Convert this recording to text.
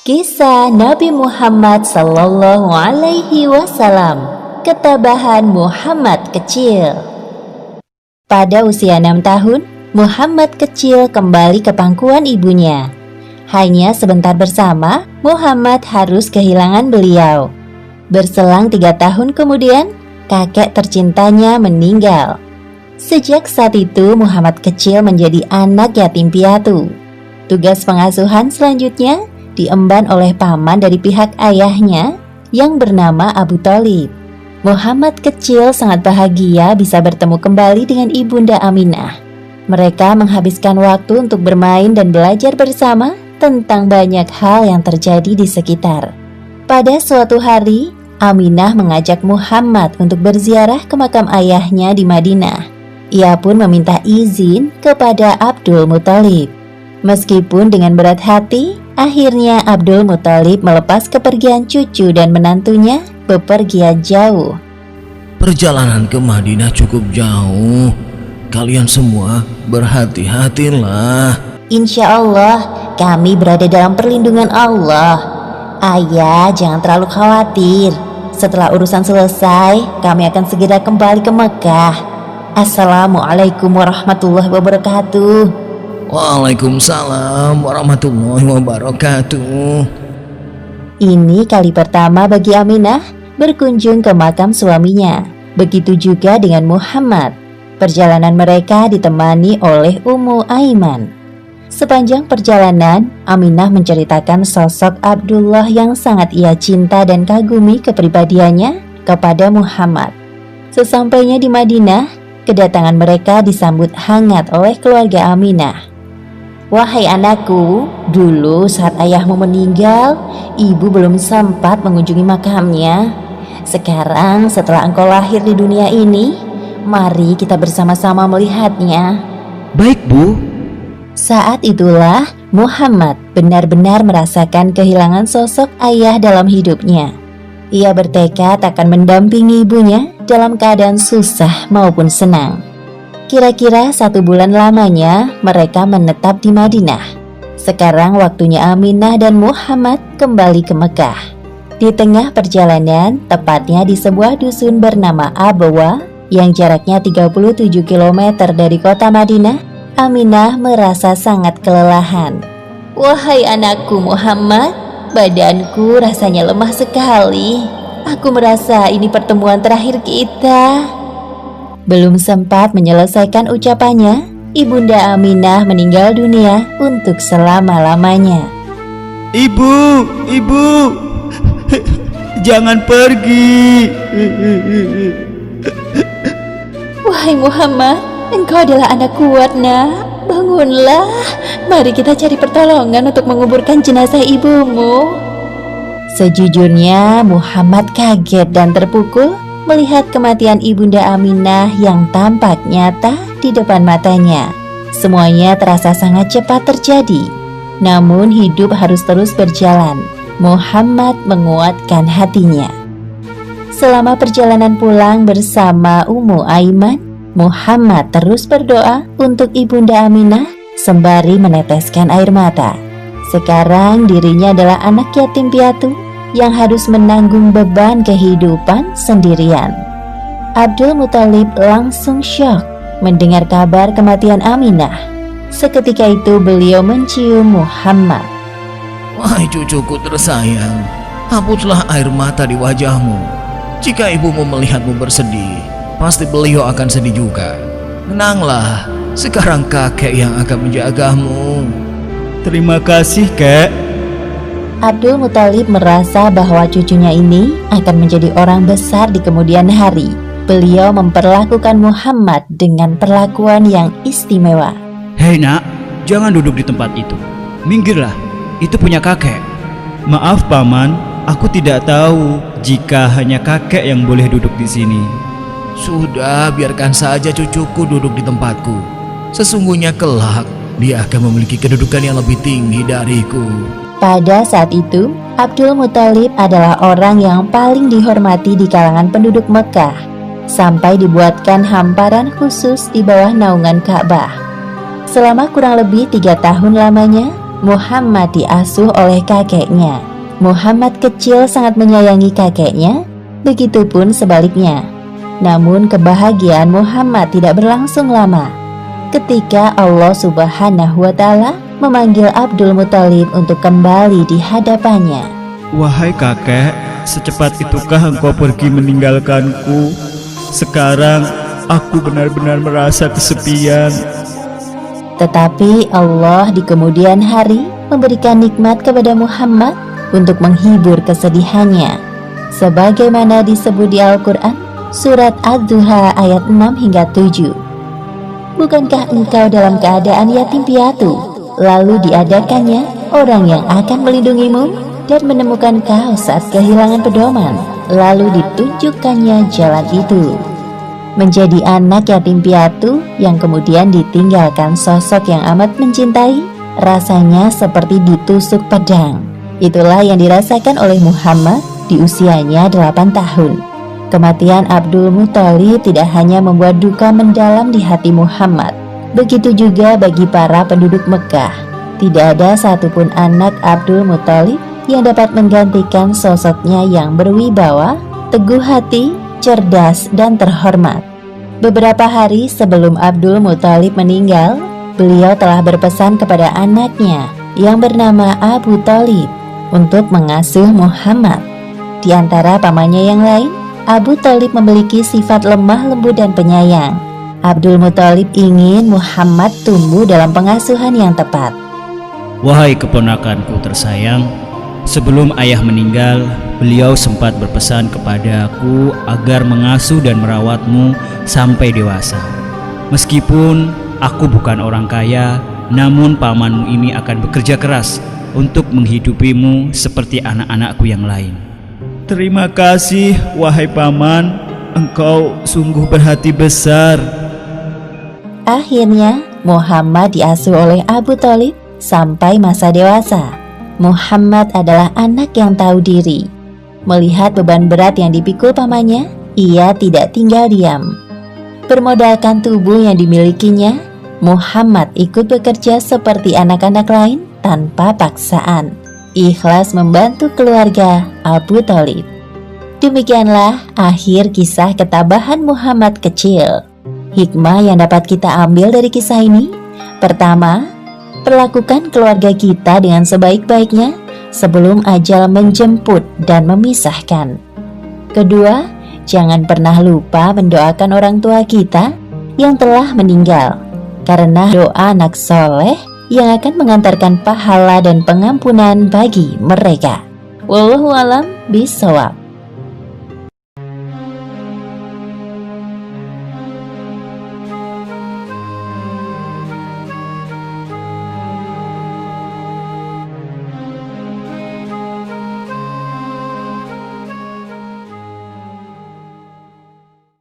Kisah Nabi Muhammad Sallallahu Alaihi Wasallam, Ketabahan Muhammad Kecil. Pada usia 6 tahun, Muhammad kecil kembali ke pangkuan ibunya. Hanya sebentar bersama, Muhammad harus kehilangan beliau. Berselang 3 tahun kemudian, kakek tercintanya meninggal. Sejak saat itu, Muhammad kecil menjadi anak yatim piatu. Tugas pengasuhan selanjutnya diemban oleh paman dari pihak ayahnya yang bernama Abu Thalib. Muhammad kecil sangat bahagia bisa bertemu kembali dengan ibunda Aminah. Mereka menghabiskan waktu untuk bermain dan belajar bersama tentang banyak hal yang terjadi di sekitar. Pada suatu hari, Aminah mengajak Muhammad untuk berziarah ke makam ayahnya di Madinah. Ia pun meminta izin kepada Abdul Muthalib. Meskipun dengan berat hati, akhirnya Abdul Muthalib melepas kepergian cucu dan menantunya bepergian jauh. Perjalanan ke Madinah cukup jauh. Kalian semua berhati-hatilah. Insya Allah, kami berada dalam perlindungan Allah. Ayah, jangan terlalu khawatir. Setelah urusan selesai, kami akan segera kembali ke Mekah. Assalamualaikum warahmatullahi wabarakatuh. Waalaikumsalam warahmatullahi wabarakatuh. Ini kali pertama bagi Aminah berkunjung ke makam suaminya. Begitu juga dengan Muhammad. Perjalanan mereka ditemani oleh Ummu Aiman. Sepanjang perjalanan, Aminah menceritakan sosok Abdullah yang sangat ia cinta dan kagumi kepribadiannya kepada Muhammad. Sesampainya di Madinah, kedatangan mereka disambut hangat oleh keluarga Aminah. Wahai anakku, dulu saat ayahmu meninggal, ibu belum sempat mengunjungi makamnya. Sekarang setelah engkau lahir di dunia ini, mari kita bersama-sama melihatnya. Baik, Bu. Saat itulah Muhammad benar-benar merasakan kehilangan sosok ayah dalam hidupnya. Ia bertekad akan mendampingi ibunya dalam keadaan susah maupun senang. Kira-kira 1 bulan lamanya mereka menetap di Madinah. Sekarang waktunya Aminah dan Muhammad kembali ke Mekah. Di tengah perjalanan, tepatnya di sebuah dusun bernama Abwa yang jaraknya 37 km dari kota Madinah, Aminah merasa sangat kelelahan. Wahai anakku Muhammad, badanku rasanya lemah sekali. Aku merasa ini pertemuan terakhir kita. Belum sempat menyelesaikan ucapannya, ibunda Aminah meninggal dunia untuk selama-lamanya. Ibu, jangan pergi. Wahai Muhammad, engkau adalah anak kuat, nak. Bangunlah, mari kita cari pertolongan untuk menguburkan jenazah ibumu. Sejujurnya Muhammad kaget dan terpukul melihat kematian ibunda Aminah yang tampak nyata di depan matanya. Semuanya terasa sangat cepat terjadi. Namun hidup harus terus berjalan. Muhammad menguatkan hatinya. Selama perjalanan pulang bersama Ummu Aiman, Muhammad terus berdoa untuk ibunda Aminah sembari meneteskan air mata. Sekarang dirinya adalah anak yatim piatu yang harus menanggung beban kehidupan sendirian. Abdul Muthalib langsung syok mendengar kabar kematian Aminah. Seketika itu beliau mencium Muhammad. Wahai cucuku tersayang, hapuslah air mata di wajahmu. Jika ibumu melihatmu bersedih, pasti beliau akan sedih juga. Tenanglah, sekarang kakek yang akan menjagamu. Terima kasih, Kek. Abdul Muthalib merasa bahwa cucunya ini akan menjadi orang besar di kemudian hari. Beliau memperlakukan Muhammad dengan perlakuan yang istimewa. Hei nak, jangan duduk di tempat itu. Minggirlah, itu punya kakek. Maaf paman, aku tidak tahu jika hanya kakek yang boleh duduk di sini. Sudah, biarkan saja cucuku duduk di tempatku. Sesungguhnya kelak dia akan memiliki kedudukan yang lebih tinggi dariku. Pada saat itu, Abdul Muthalib adalah orang yang paling dihormati di kalangan penduduk Mekah, sampai dibuatkan hamparan khusus di bawah naungan Ka'bah. Selama kurang lebih 3 tahun lamanya, Muhammad diasuh oleh kakeknya. Muhammad kecil sangat menyayangi kakeknya, begitupun sebaliknya. Namun kebahagiaan Muhammad tidak berlangsung lama. Ketika Allah Subhanahu wa Ta'ala memanggil Abdul Muthalib untuk kembali di hadapannya. Wahai kakek, secepat itukah engkau pergi meninggalkanku? Sekarang aku benar-benar merasa kesepian. Tetapi Allah di kemudian hari memberikan nikmat kepada Muhammad untuk menghibur kesedihannya. Sebagaimana disebut di Al-Quran, surat Ad-Duha ayat 6 hingga 7. Bukankah engkau dalam keadaan yatim piatu, lalu diadakannya orang yang akan melindungimu dan menemukan kau saat kehilangan pedoman, lalu ditunjukkannya jalan itu. Menjadi anak yatim piatu yang kemudian ditinggalkan sosok yang amat mencintai, rasanya seperti ditusuk pedang. Itulah yang dirasakan oleh Muhammad di usianya 8 tahun. Kematian Abdul Muthalib tidak hanya membuat duka mendalam di hati Muhammad, begitu juga bagi para penduduk Mekah. Tidak ada satupun anak Abdul Muthalib yang dapat menggantikan sosoknya yang berwibawa, teguh hati, cerdas, dan terhormat. Beberapa hari sebelum Abdul Muthalib meninggal, beliau telah berpesan kepada anaknya yang bernama Abu Thalib untuk mengasuh Muhammad. Di antara pamannya yang lain, Abu Thalib memiliki sifat lemah lembut dan penyayang. Abdul Muthalib ingin Muhammad tumbuh dalam pengasuhan yang tepat. Wahai keponakanku tersayang, sebelum ayah meninggal, beliau sempat berpesan kepadaku agar mengasuh dan merawatmu sampai dewasa. Meskipun aku bukan orang kaya, namun pamanmu ini akan bekerja keras untuk menghidupimu seperti anak-anakku yang lain. Terima kasih, wahai paman, engkau sungguh berhati besar. Akhirnya, Muhammad diasuh oleh Abu Thalib sampai masa dewasa. Muhammad adalah anak yang tahu diri. Melihat beban berat yang dipikul pamannya, ia tidak tinggal diam. Bermodalkan tubuh yang dimilikinya, Muhammad ikut bekerja seperti anak-anak lain tanpa paksaan. Ikhlas membantu keluarga Abu Thalib. Demikianlah akhir kisah ketabahan Muhammad kecil. Hikmah yang dapat kita ambil dari kisah ini: pertama, perlakukan keluarga kita dengan sebaik-baiknya sebelum ajal menjemput dan memisahkan. Kedua, jangan pernah lupa mendoakan orang tua kita yang telah meninggal, karena doa anak soleh yang akan mengantarkan pahala dan pengampunan bagi mereka. Wallahu a'lam bishawab.